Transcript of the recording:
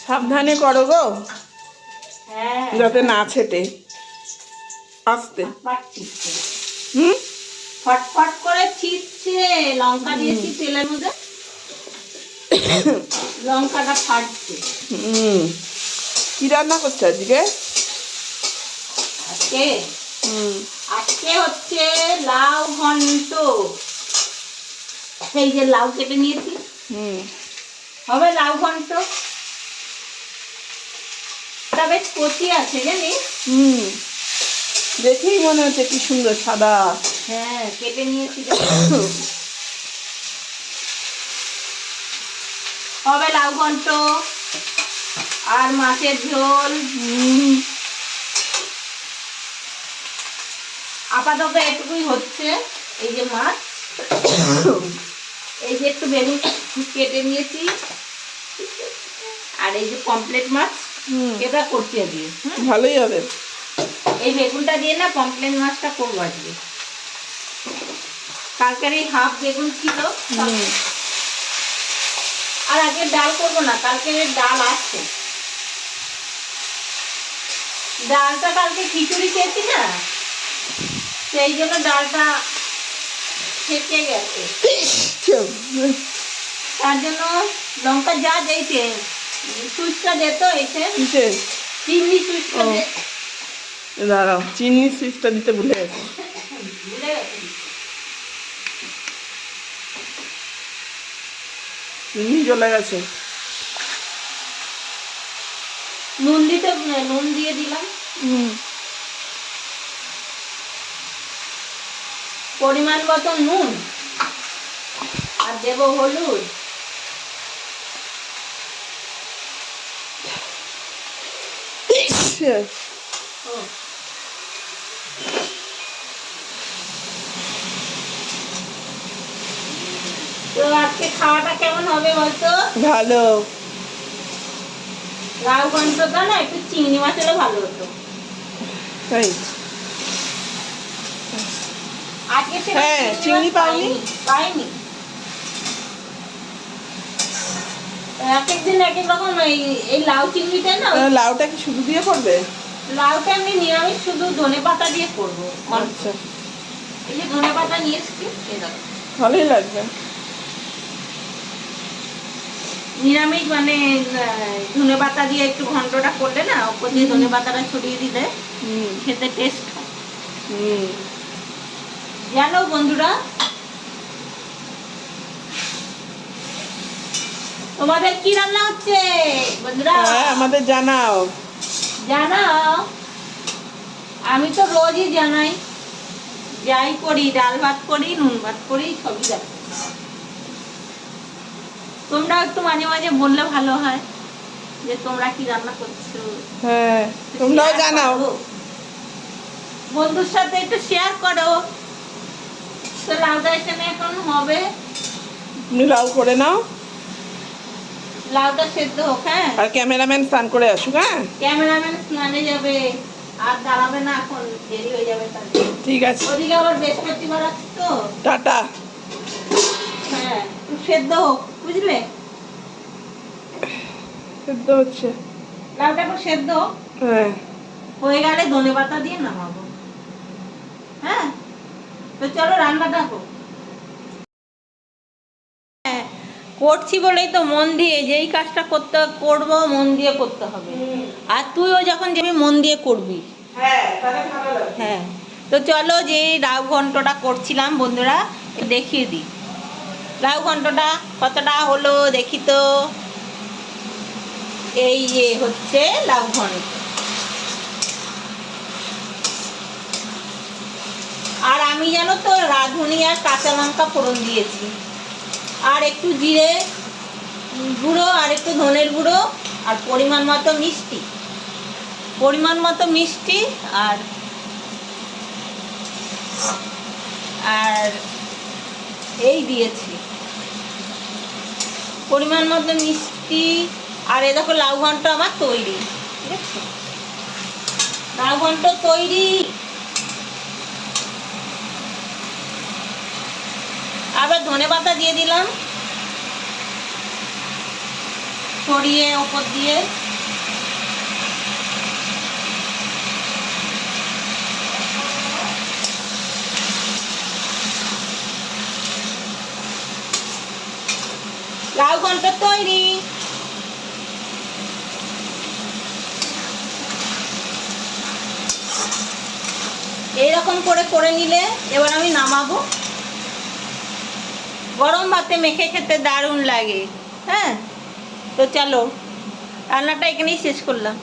সাবধানে করো গো, হ্যাঁ যাতে না ছেটে। আস্তে। হুম, ফটফট করে ছিটছে। লঙ্কা দিয়েছি তেলের মধ্যে, লঙ্কাটা ফাটছে। কি রান্না করছো আজকে? আজকে আজকে হচ্ছে লাউ ঘন্ট। এই যে লাউ কেটে নিয়েছি, হবে লাউ ঘন্ট। এটা বেশ কচি আছে জানিস। দেখেই মনে হচ্ছে কি সুন্দর সাদা। হ্যাঁ কেটে নিয়েছি। হবে লাউ ঘন্ট আর মাছের ঝোল। আপাতত এটুকুই হচ্ছে। এই যে মাছ, এই যে একটু বেগুন কেটে নিয়েছি, আর এই যে পমফ্লেট মাছ এটা করছি আজকে। ভালোই হবে। এই বেগুনটা দিয়ে না পমফ্লেট মাছটা করবো আজকে। কালকের এই হাফ বেগুন ছিল, আর আজকে ডাল করবো না, কালকের ডাল আছে। ডালটা কালকে খিচুড়ি খেয়েছি না, সেই জন্য ডালটা থেকে গেছে। তার জন্য লঙ্কা যা দিয়েছে, সুইচটা দিত এসে চিনি সুইচটা দাঁড়াও, চিনি সুইচটা দিতে ভুলে গেছি। ভুলে গেছি। চিনি চলে গেছে। নুন দিয়ে দিলাম। পরিমাণ মতো নুন, আর দেব হলুদ। তো আজকে খাওয়াটা কেমন হবে বলতো? ভালো। লাউ ঘন্টটা না একটু চিংড়ি মাছ হলে ভালো হতো। তাই? আজকে হ্যাঁ, চিংড়ি পাইনি। এক একদিন এক এক রকম। এই লাউ চিংড়িটা না, লাউটা কি শুধু দিয়ে করবে? লাউটা আমি নিরামিষ শুধু ধনেপাতা দিয়ে করবো। আচ্ছা, এই যে ধনেপাতা নিয়ে এসছি, এই দেখো। ভালোই লাগবে। নিরামিষ মানে ধনেপাতা দিয়ে একটু ঘন্টটা করলে না, ওপর দিয়ে ধনেপাতাটা ছড়িয়ে দিলে খেতে টেস্ট হয়। জানো বন্ধুরা, তোমাদের কি রান্না হচ্ছে বন্ধুরা? হ্যাঁ, আমাদের জানাও। জানাও। আমি তো রোজই জানাই, যাই করি, ডাল ভাত করি, নুন ভাত করি, সবই জানি। তোমরা একটু মাঝে মাঝে বললে ভালো হয় যে তোমরা কি রান্না করছো। হ্যাঁ, তোমরাও জানাও। বন্ধুর সাথে একটু শেয়ার করো। তো লাউটা এখানে এখন হবে। তুমি লাউ করে নাও, লাউটা সেদ্ধ হোক। হ্যাঁ, আর ক্যামেরাম্যান স্নান করে আসুক। হ্যাঁ, ক্যামেরাম্যান স্নানে যাবে, আর দাঁড়াবে না, এখন দেরি হয়ে যাবে। তাহলে ঠিক আছে। ওদিকে আবার বৃহস্পতিবার আছে তো। টাটা। হ্যাঁ, একটু সেদ্ধ হোক, বুঝলে? সেদ্ধ হচ্ছে। লাউটা একটু সেদ্ধ হোক, হ্যাঁ, হয়ে গেলে ধনেপাতা দিয়ে নামাবো। হ্যাঁ, তো চলো রান্নাটা হোক। করছি বলেই তো মন দিয়ে, যেই কাজটা করবো মন দিয়ে করতে হবে। আর তুইও যখন যাবি মন দিয়ে করবি। হ্যাঁ, তাহলে ভালো লাগবে। হ্যাঁ, তো চলো যে লাউ ঘন্টটা করছিলাম বন্ধুরা, দেখিয়ে দিই লাউ ঘন্টটা কতটা হলো দেখি তো। এই যে হচ্ছে লাউ ঘন্ট। আর আমি জানো তো রাঁধুনি আর কাঁচা লঙ্কা ফোড়ন দিয়েছি, আর একটু জিরে গুঁড়ো, আর একটু ধনের গুঁড়ো, আর পরিমাণ মতো মিষ্টি, আর আর এই দিয়েছি পরিমাণ মতো মিষ্টি। আর এ দেখো লাউ ঘন্ট আমার তৈরি, ঠিক আছে? লাউ ঘন্ট তৈরি। আবার ধনেপাতা দিয়ে দিলাম। ছড়িয়ে ওপর দিয়ে লাউ ঘন্ট তৈরি। এইরকম করে নিলে এবার আমি নামাবো। গরম ভাতে মেখে খেতে দারুণ লাগে। হ্যাঁ, তো চলো রান্নাটা এখানেই শেষ করলাম।